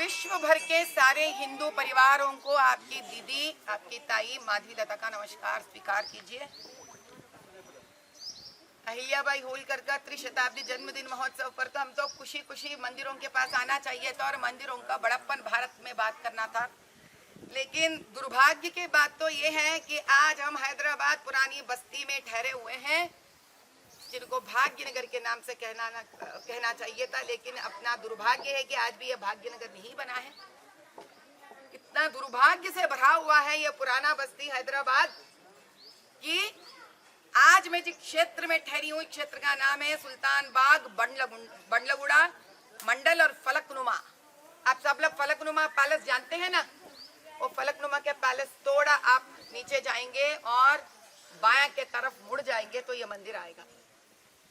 विश्व भर के सारे हिंदू परिवारों को आपकी दीदी, आपकी ताई माधवी लता का नमस्कार स्वीकार कीजिए। अहिल्याबाई होलकर का त्रिशताब्दी जन्मदिन महोत्सव पर तो हम तो खुशी खुशी मंदिरों के पास आना चाहिए था और मंदिरों का बड़प्पन भारत में बात करना था, लेकिन दुर्भाग्य की बात तो ये है कि आज हम हैदराबाद पुरानी बस्ती में ठहरे हुए हैं, जिनको भाग्यनगर के नाम से कहना चाहिए था, लेकिन अपना दुर्भाग्य है कि आज भी ये भाग्यनगर नहीं बना है। इतना दुर्भाग्य से भरा हुआ है ये पुराना बस्ती हैदराबाद कि आज मैं जिस क्षेत्र में ठहरी हूँ, क्षेत्र का नाम है सुल्तान बाग, बंडलगुड़ा मंडल और फलकनुमा। आप सब लोग फलकनुमा पैलेस जानते हैं ना? वो फलकनुमा के पैलेस थोड़ा आप नीचे जाएंगे और बायां के तरफ मुड़ जाएंगे तो ये मंदिर आएगा।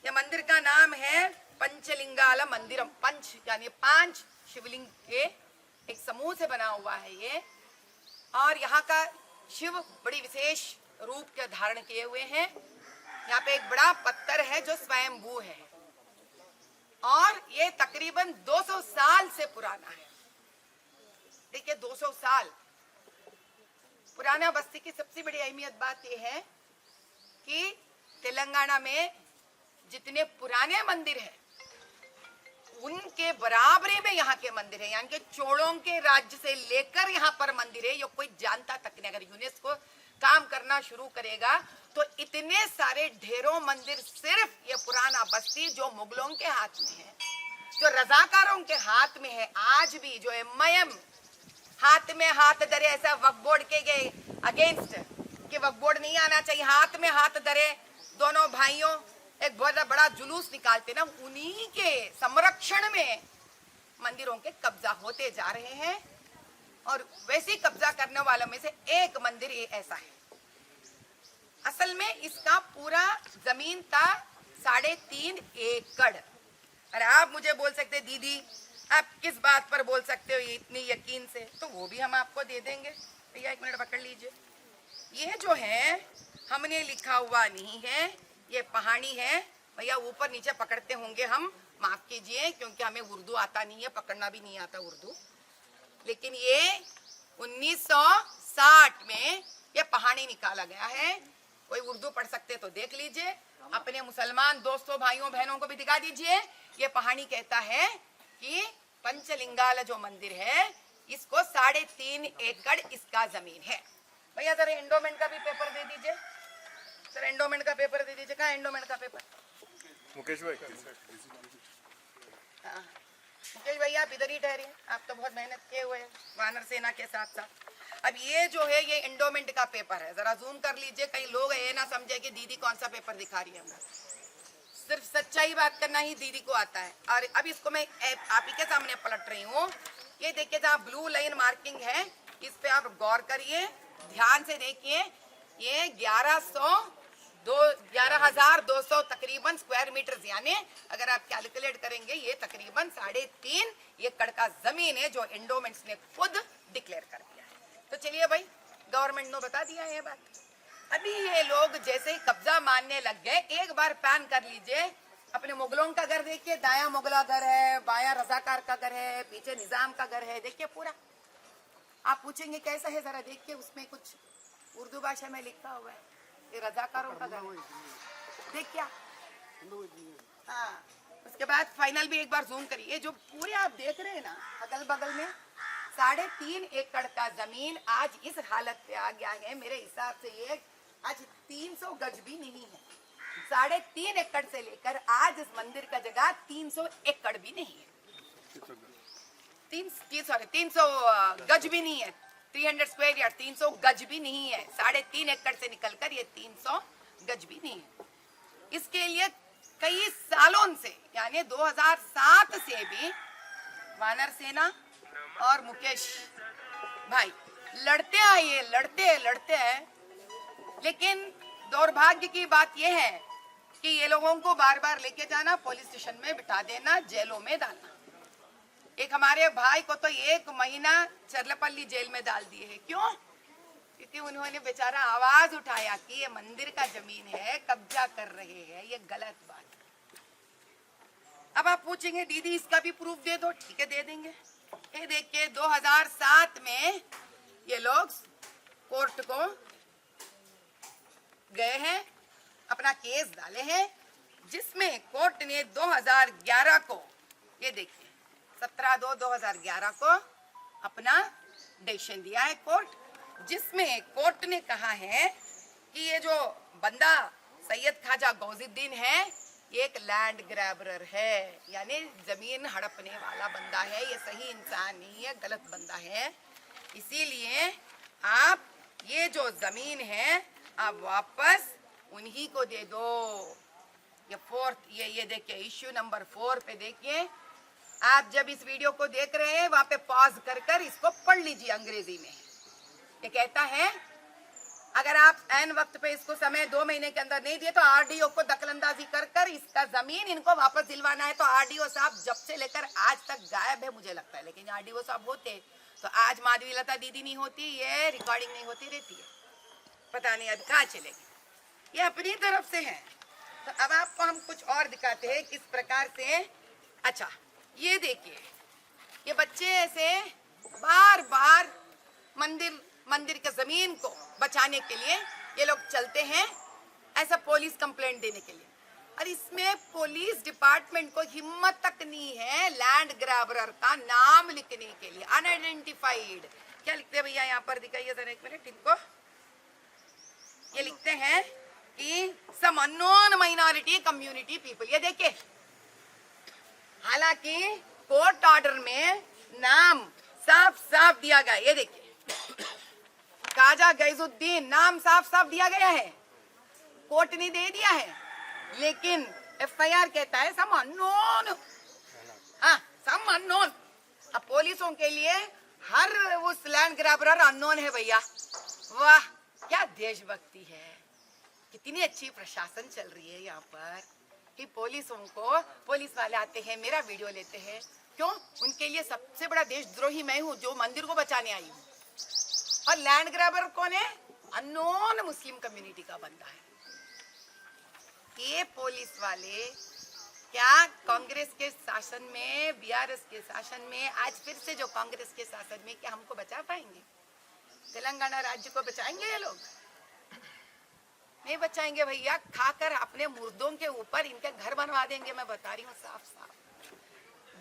ये मंदिर का नाम है पंचलिंगाला मंदिरम। पंच यानी 5 शिवलिंग के एक समूह से बना हुआ है ये, और यहाँ का शिव बड़ी विशेष रूप के धारण किए हुए हैं। यहाँ पे एक बड़ा पत्थर है जो स्वयंभू है और ये तकरीबन 200 साल से पुराना है। देखिए 200 साल पुराना बस्ती की सबसे बड़ी अहमियत बात यह है कि तेलंगाना में जितने पुराने मंदिर हैं उनके बराबरी में यहाँ के मंदिर है। यानी कि चोलों के राज्य से लेकर यहाँ पर मंदिर है, ये कोई जानता तक नहीं। अगर यूनेस्को काम करना शुरू करेगा तो इतने सारे ढेरों मंदिर सिर्फ ये पुराना बस्ती जो मुगलों के हाथ में है, जो रजाकारों के हाथ में है, आज भी जो एमआईएम हाथ में हाथ धरे, ऐसा वक्फ बोर्ड के अगेंस्ट कि वक्फ बोर्ड नहीं आना चाहिए, हाथ में हाथ धरे दोनों भाइयों एक बहुत बड़ा जुलूस निकालते ना, उन्हीं के संरक्षण में मंदिरों के कब्जा होते जा रहे हैं। और वैसे कब्जा करने वालों में से एक मंदिर ये ऐसा है। असल में इसका पूरा जमीन था 3.5 एकड़। अरे आप मुझे बोल सकते दीदी आप किस बात पर बोल सकते हो इतनी यकीन से, तो वो भी हम आपको दे देंगे। भैया 1 मिनट पकड़ लीजिए। ये जो है हमने लिखा हुआ नहीं है, ये पहाड़ी है। भैया ऊपर नीचे पकड़ते होंगे हम, माफ कीजिए क्योंकि हमें उर्दू आता नहीं है, पकड़ना भी नहीं आता उर्दू। लेकिन ये 1960 में ये पहाड़ी निकाला गया है। कोई उर्दू पढ़ सकते तो देख लीजिए, अपने मुसलमान दोस्तों भाइयों बहनों को भी दिखा दीजिए। ये पहाड़ी कहता है कि पंचलिंगाला जो मंदिर है इसको 3.5 एकड़ इसका जमीन है। भैया जरा एंडोमेंट का भी पेपर दे दीजिए, सर एंडोमेंट का पेपर दे दीजिए। कहाँ एंडोमेंट का पेपर? मुकेश भाई। हाँ मुकेश भैया आप इधर ही ठहरे, आप तो बहुत मेहनत किए हुए हैं वानर सेना के साथ साथ। अब ये जो है ये एंडोमेंट का पेपर है, जरा जूम कर लीजिए, कई लोग ये ना समझे कि दीदी कौन सा पेपर दिखा रही है हमें। सिर्फ सच्चाई बात करना ही दीदी को आता है। और अब इसको मैं आप ही के सामने पलट रही हूँ। ये देखिए जहाँ ब्लू लाइन मार्किंग है इस पे आप गौर करिए, ध्यान से देखिए। ये 11,200 तकरीबन स्क्वायर मीटर, यानी अगर आप कैलकुलेट करेंगे ये तकरीबन 3.5 एकड़ का जमीन है जो एंडोमेंट्स ने खुद डिक्लेयर कर दिया है। तो चलिए भाई, गवर्नमेंट ने बता दिया है ये बात। अभी ये लोग जैसे ही कब्जा मानने लग गए, एक बार पैन कर लीजिए अपने मुगलों का घर देखिए, दाया मुगला घर है, बाया रजाकार का घर है, पीछे निजाम का घर है, देखिए पूरा। आप पूछेंगे कैसा है, जरा देखिए उसमें कुछ उर्दू भाषा में लिखा हुआ है, ये रजाकारों का घर है, देखिए। हाँ उसके बाद फाइनल भी एक बार जूम करिए। जो पूरे आप देख रहे हैं ना अगल बगल में 3.5 एकड़ का जमीन आज इस हालत पे आ गया है, मेरे हिसाब से ये आज 300 गज भी नहीं है। 3.5 एकड़ से लेकर आज इस मंदिर का जगह 300 एकड़ भी नहीं है, 300 गज भी नहीं है, 300 स्क्वायर यार्ड, 300 गज भी नहीं है। 3.5 एकड़ से निकलकर ये 300 गज भी नहीं है। इसके लिए कई सालों से यानी 2007 से भी वानर सेना और मुकेश भाई लड़ते आए, लड़ते हैं। लेकिन दुर्भाग्य की बात यह है कि ये लोगों को बार बार लेके जाना, पुलिस स्टेशन में बिठा देना, जेलों में डालना। एक हमारे भाई को तो 1 महीना चरलपल्ली जेल में डाल दिए है। क्यों? क्योंकि उन्होंने बेचारा आवाज उठाया कि ये मंदिर का जमीन है, कब्जा कर रहे हैं, ये गलत बात है। अब आप पूछेंगे दीदी इसका भी प्रूफ दे दो, ठीक है दे देंगे। ये देखिए 2007 में ये लोग कोर्ट को गए हैं, अपना केस डाले हैं, जिसमें कोर्ट ने 2011 को, ये देखिए 17/2/2011 को अपना डिसीजन दिया है कोर्ट, जिसमें कोर्ट ने कहा है कि ये जो बंदा सैयद ख्वाजा गौजुद्दीन है ये एक लैंड ग्रैबर है, यानी जमीन हड़पने वाला बंदा है, ये सही इंसान नहीं है, गलत बंदा है। इसीलिए आप ये जो जमीन है आप वापस उन्हीं को दे दो। ये फोर्थ, ये देखिए इश्यू नंबर 4 पे देखिए, आप जब इस वीडियो को देख रहे हैं वहां पे पॉज कर इसको पढ़ लीजिए अंग्रेजी में। ये कहता है अगर आप एन वक्त पे इसको समय 2 महीने के अंदर नहीं दिए तो आरडीओ को दखलंदाजी कर इसका जमीन इनको वापस दिलवाना है। तो आरडीओ साहब जब से लेकर आज तक गायब है मुझे लगता है, लेकिन आरडीओ साहब होते तो आज माधवी लता दीदी नहीं होती, ये रिकॉर्डिंग नहीं होती रहती है, पता नहीं अब कहाँ चलेगी। ये अपनी तरफ से है। तो अब आपको हम कुछ और दिखाते हैं किस प्रकार से। अच्छा ये देखिए, ये बच्चे ऐसे बार बार मंदिर के जमीन को बचाने के लिए ये लोग चलते हैं, ऐसा पुलिस कंप्लेंट देने के लिए, और इसमें पुलिस डिपार्टमेंट को हिम्मत तक नहीं है लैंड ग्रैबर का नाम लिखने के लिए। अनआइडेंटिफाइड क्या लिखते हैं भैया, यहाँ पर दिखाइए जरा एक मिनट इनको। ये लिखते हैं कि some unknown minority community people. ये देखिए, हालांकि कोर्ट ऑर्डर में नाम साफ साफ दिया गया, ये देखिए ख्वाजा गैजुद्दीन नाम साफ साफ दिया गया है, कोर्ट ने दे दिया है, लेकिन एफआईआर कहता है सम अननोन। हाँ, सम अननोन। अब पुलिसों के लिए हर उस लैंड ग्रैबर अननोन है भैया। वाह क्या देशभक्ति है, कितनी अच्छी प्रशासन चल रही है यहाँ पर कि पुलिसों को, पुलिस वाले आते हैं मेरा वीडियो लेते हैं, क्यों? उनके लिए सबसे बड़ा देशद्रोही मैं हूँ जो मंदिर को बचाने आई हूँ, और लैंड ग्रैबर कौन है? अननोन मुस्लिम कम्युनिटी का बंदा है। ये पुलिस वाले क्या कांग्रेस के शासन में, बीआरएस के शासन में, आज फिर से जो कांग्रेस के शासन में, क्या हमको बचा पाएंगे? तेलंगाना राज्य को बचाएंगे ये लोग? नहीं बचाएंगे भैया, खाकर अपने मुर्दों के ऊपर इनके घर बनवा देंगे। मैं बता रही हूँ साफ साफ।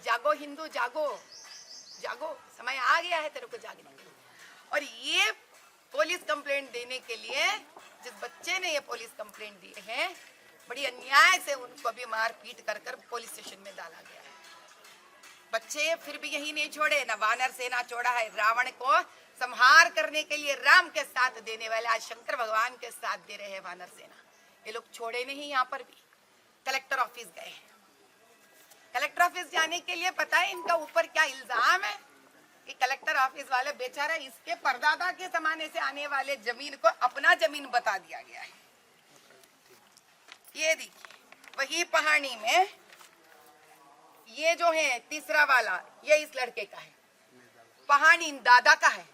जागो हिंदू जागो, जागो, समय आ गया है तेरे को जागने के लिए। और ये पुलिस कंप्लेंट देने के लिए, जिस बच्चे ने ये पुलिस कंप्लेंट दी है, बड़ी अन्याय से उनको भी मार पीट कर पुलिस स्टेशन में डाला गया है। बच्चे फिर भी यही नहीं छोड़े, न वानर सेना छोड़ा है। रावण को संहार करने के लिए राम के साथ देने वाले आज शंकर भगवान के साथ दे रहे हैं वानर सेना। ये लोग छोड़े नहीं। यहाँ पर भी कलेक्टर ऑफिस गए हैं। कलेक्टर ऑफिस जाने के लिए पता है इनका ऊपर क्या इल्जाम है कि कलेक्टर ऑफिस वाले बेचारा इसके परदादा के जमाने से आने वाले जमीन को अपना जमीन बता दिया गया है। ये देखिए वही पहाड़ी में ये जो है तीसरा वाला, ये इस लड़के का है, पहाड़ी दादा का है।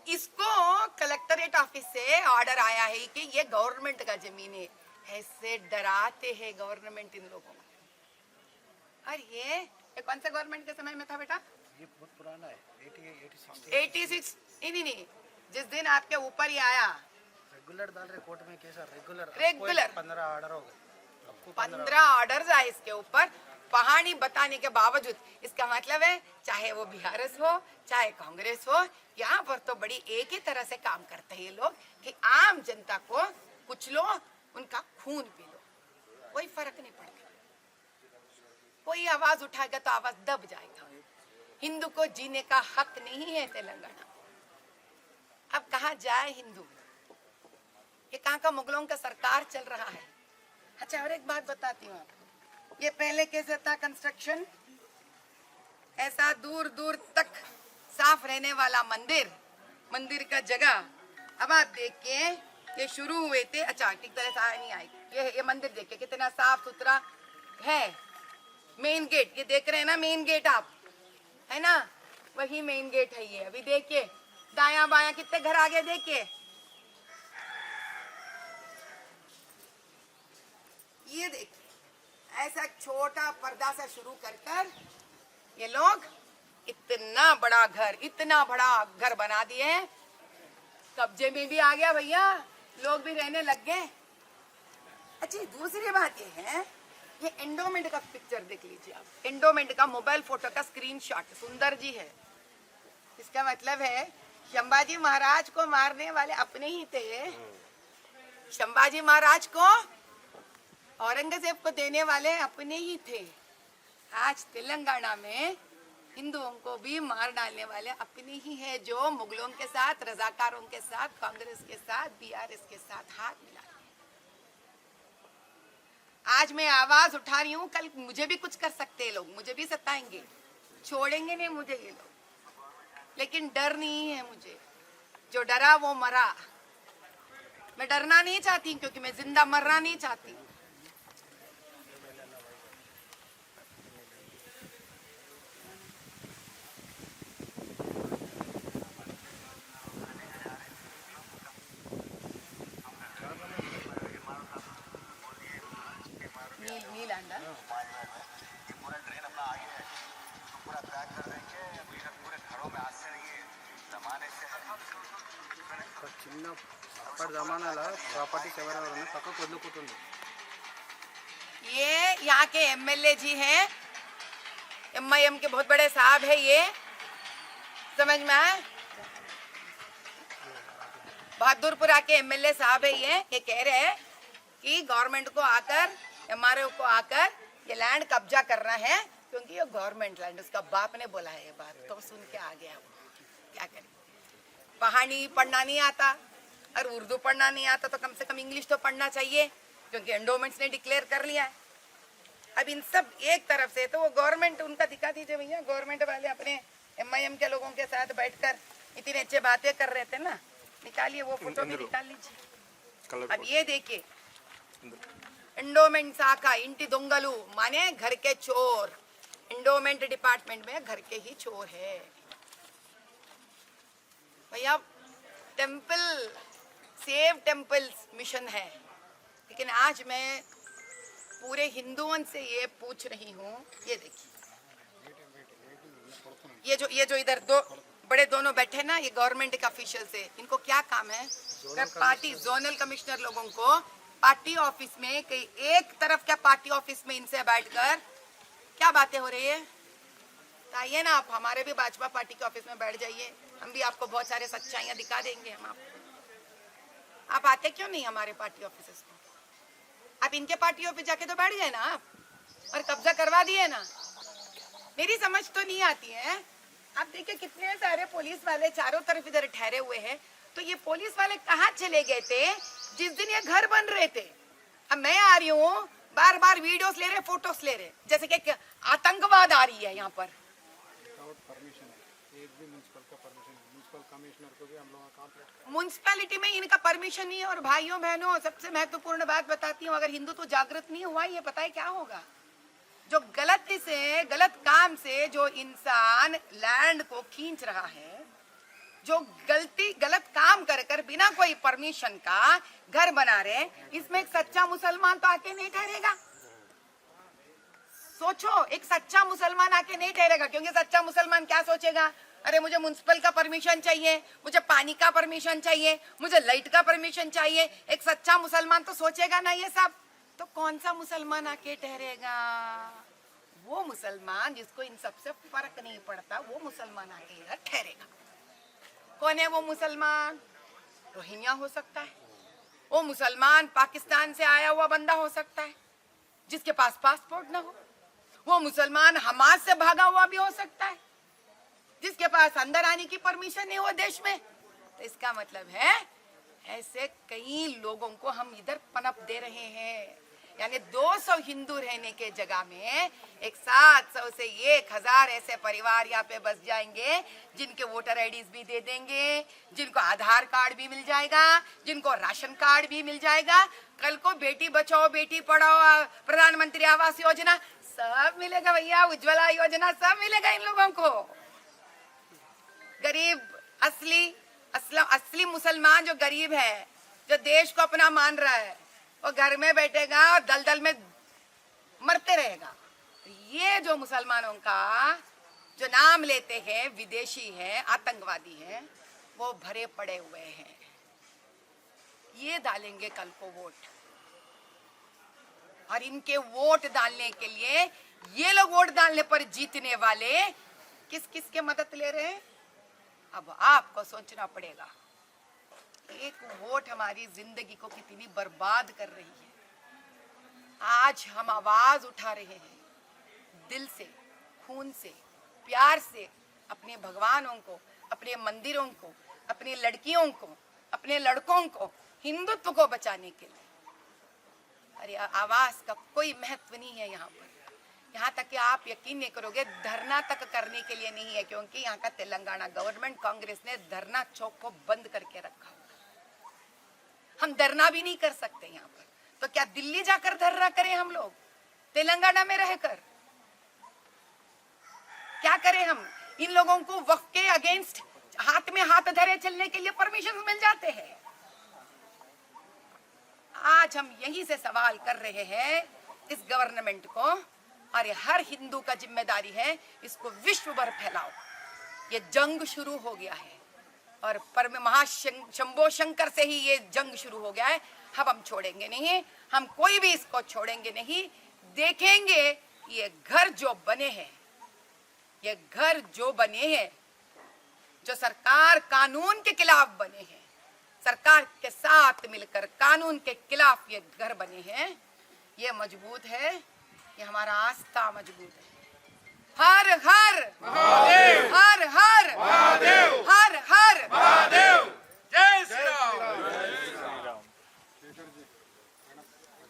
इसको कलेक्टरेट ऑफिस से ऑर्डर आया है कि ये गवर्नमेंट का जमीन है। ऐसे डराते हैं गवर्नमेंट इन लोगों को। और ये कौन सा गवर्नमेंट के समय में था बेटा? ये बहुत पुराना है, 86। नहीं, जिस दिन आपके ऊपर ही आया। रेगुलर डाल रहे कोर्ट में कैसा रेगुलर 15 ऑर्डर हो गए, 15 ऑर्डर आए इसके ऊपर पहाड़ी बताने के बावजूद। इसका मतलब है चाहे वो बीआरएस हो चाहे कांग्रेस हो, यहाँ पर तो बड़ी एक ही तरह से काम करते हैं ये लोग कि आम जनता को कुछ लो, उनका खून पी लो, कोई फर्क नहीं पड़ता। कोई आवाज उठाएगा तो आवाज दब जाएगा। हिंदू को जीने का हक नहीं है तेलंगाना। अब कहाँ जाए हिंदू? ये कहाँ का मुगलों का सरकार चल रहा है। अच्छा और एक बात बताती हूँ आपको, ये पहले कैसे था कंस्ट्रक्शन? ऐसा दूर दूर तक साफ रहने वाला मंदिर का जगह। अब आप देखिए ये शुरू हुए थे, अच्छा ठीक तरह से नहीं आई। ये मंदिर देखिए कितना साफ सुथरा है। मेन गेट ये देख रहे हैं ना, मेन गेट आप, है ना, वही मेन गेट है ये। अभी देखिए दाया बाया कितने घर आगे देखिए। ये देखिए ऐसा छोटा पर्दा सा शुरू कर ये लोग इतना इतना बड़ा घर बना दिए, कब्जे में भी आ गया भैया, लोग भी रहने लग गए। अच्छा दूसरी बात ये है, ये एंडोमेंट का पिक्चर देख लीजिए आप, एंडोमेंट का मोबाइल फोटो का स्क्रीनशॉट सुंदर जी है। इसका मतलब है संभाजी महाराज को मारने वाले अपने ही थे, संभाजी महाराज को औरंगजेब को देने वाले अपने ही थे। आज तेलंगाना में हिंदुओं को भी मार डालने वाले अपने ही है, जो मुगलों के साथ, रजाकारों के साथ, कांग्रेस के साथ, बीआरएस के साथ हाथ मिला। आज मैं आवाज उठा रही हूँ, कल मुझे भी कुछ कर सकते हैं लोग, मुझे भी सताएंगे, छोड़ेंगे नहीं मुझे ये लोग, लेकिन डर नहीं है मुझे। जो डरा वो मरा। मैं डरना नहीं चाहती क्योंकि मैं जिंदा मरना नहीं चाहती। नील अंडा చిన్న అప్పటి జమానాలో ప్రాపర్టీస్ ఎవరెవరైనా పక్కకు వదులుకుంటుంది. ये यहाँ के एमएलए जी हैं, एमआईएम के बहुत बड़े साहब है, ये समझ में आए, बहादुरपुरा के एमएलए साहब है। ये कह रहे हैं कि गवर्नमेंट को आकर, एमआरओ को आकर ये लैंड कब्जा करना है, क्योंकि ये गवर्नमेंट लैंड, उसका बाप ने बोला है ये बात, तो सुन के आ गया वो। क्या करें, पहाड़ी पढ़ना नहीं आता और उर्दू पढ़ना नहीं आता तो कम से कम इंग्लिश तो पढ़ना चाहिए, क्योंकि एंडोमेंट्स ने डिक्लेयर कर लिया है। अब इन सब एक तरफ से, तो वो गवर्नमेंट उनका दिखा दीजिए भैया, गवर्नमेंट वाले अपने एमआईएम के लोगों के साथ बैठकर इतनी अच्छी बातें कर रहे थे ना, निकालिए वो फोटो भी निकाल लीजिए। अब ये देखिए, एंडोमेंट शाखा इंटी दोंगलू माने घर के चोर, एंडोमेंट डिपार्टमेंट में घर के ही चोर है भैया। टेम्पल सेव टेम्पल्स मिशन है, लेकिन आज मैं पूरे हिंदुओं से ये पूछ रही हूँ, ये देखिए, ये जो इधर दो बड़े दोनों बैठे ना, ये गवर्नमेंट के ऑफिशियल से, इनको क्या काम है, पार्टी जोनल कमिश्नर लोगों को पार्टी ऑफिस में, कहीं एक तरफ क्या पार्टी ऑफिस में इनसे बैठकर क्या बातें हो रही है। तो आइए ना, आप हमारे भी भाजपा पार्टी के ऑफिस में बैठ जाइए, हम भी आपको बहुत सारे सच्चाइयां दिखा देंगे हम आपको। आप आते क्यों नहीं हमारे पार्टी ऑफिस में? आप इनके पार्टी ऑफिस जाके तो बैठ गए ना आप, और कब्जा करवा दिए ना। मेरी समझ तो नहीं आती है, आप देखिए कितने सारे पुलिस वाले चारों तरफ इधर ठहरे हुए हैं, तो ये पुलिस वाले कहाँ चले गए थे जिस दिन ये घर बन रहे थे? अब मैं आ रही हूँ, बार बार वीडियोस ले रहे, फोटोस ले रहे, जैसे कि आतंकवाद आ रही है यहाँ पर। म्युनिसिपैलिटी में इनका परमिशन नहीं है। और भाइयों बहनों, सबसे महत्वपूर्ण बात बताती हूँ, अगर हिंदू तो जागृत नहीं हुआ, ये पता है क्या होगा? जो गलती से, गलत काम से जो इंसान लैंड को खींच रहा है, जो गलत काम कर कर बिना कोई परमिशन का घर बना रहे, इसमें एक सच्चा मुसलमान तो आके नहीं ठहरेगा। सोचो, एक सच्चा मुसलमान आके नहीं ठहरेगा, क्योंकि सच्चा मुसलमान क्या सोचेगा, अरे मुझे म्युनिसिपल का परमिशन चाहिए, मुझे पानी का परमिशन चाहिए, मुझे लाइट का परमिशन चाहिए। एक सच्चा मुसलमान तो सोचेगा ना ये सब। तो कौन सा मुसलमान आके ठहरेगा? वो मुसलमान जिसको इन सब से फर्क नहीं पड़ता, वो मुसलमान आके इधर ठहरेगा। कौन है वो मुसलमान? रोहिंग्या हो सकता है, वो मुसलमान पाकिस्तान से आया हुआ बंदा हो सकता है जिसके पास पासपोर्ट ना हो, वो मुसलमान हमास से भागा हुआ भी हो सकता है जिसके पास अंदर आने की परमिशन नहीं हो देश में। तो इसका मतलब है ऐसे कई लोगों को हम इधर पनप दे रहे हैं, यानी 200 हिंदू रहने के जगह में एक 700 से 1000 ऐसे परिवार यहाँ पे बस जाएंगे, जिनके वोटर आईडीज भी दे देंगे, जिनको आधार कार्ड भी मिल जाएगा, जिनको राशन कार्ड भी मिल जाएगा। कल को बेटी बचाओ बेटी पढ़ाओ, प्रधानमंत्री आवास योजना सब मिलेगा भैया, उज्ज्वला योजना सब मिलेगा इन लोगों को। गरीब असली मुसलमान जो गरीब है, जो देश को अपना मान रहा है, वो घर में बैठेगा और दलदल में मरते रहेगा। ये जो मुसलमानों का जो नाम लेते हैं विदेशी हैं, आतंकवादी हैं, वो भरे पड़े हुए हैं। ये डालेंगे कल को वोट, और इनके वोट डालने के लिए ये लोग वोट डालने पर जीतने वाले किस किस के मदद ले रहे हैं, अब आपको सोचना पड़ेगा। एक वोट हमारी जिंदगी को कितनी बर्बाद कर रही है। आज हम आवाज उठा रहे हैं दिल से, खून से, प्यार से, अपने भगवानों को, अपने मंदिरों को, अपनी लड़कियों को, अपने लड़कों को, हिंदुत्व को बचाने के लिए। अरे आवाज का कोई महत्व नहीं है यहाँ पर। यहाँ तक कि आप यकीन नहीं करोगे, धरना तक करने के लिए नहीं है, क्योंकि यहाँ का तेलंगाना गवर्नमेंट, कांग्रेस ने धरना चौक को बंद करके रखा। हम धरना भी नहीं कर सकते यहाँ पर, तो क्या दिल्ली जाकर धरना करें हम लोग? तेलंगाना में रहकर क्या करें हम? इन लोगों को वक्फ के अगेंस्ट हाथ में हाथ धरे चलने के लिए परमिशन मिल जाते हैं। आज हम यहीं से सवाल कर रहे हैं इस गवर्नमेंट को, और ये हर हिंदू का जिम्मेदारी है इसको विश्व भर फैलाओ। ये जंग शुरू हो गया है, और शंभो शंकर से ही ये जंग शुरू हो गया है। अब हम छोड़ेंगे नहीं, हम कोई भी इसको छोड़ेंगे नहीं। देखेंगे ये घर जो बने हैं, ये घर जो बने हैं, जो सरकार कानून के खिलाफ बने हैं, सरकार के साथ मिलकर कानून के खिलाफ ये घर बने हैं, ये मजबूत है, ये हमारा आस्था मजबूत है। हर हर महादेव, हर हर महादेव,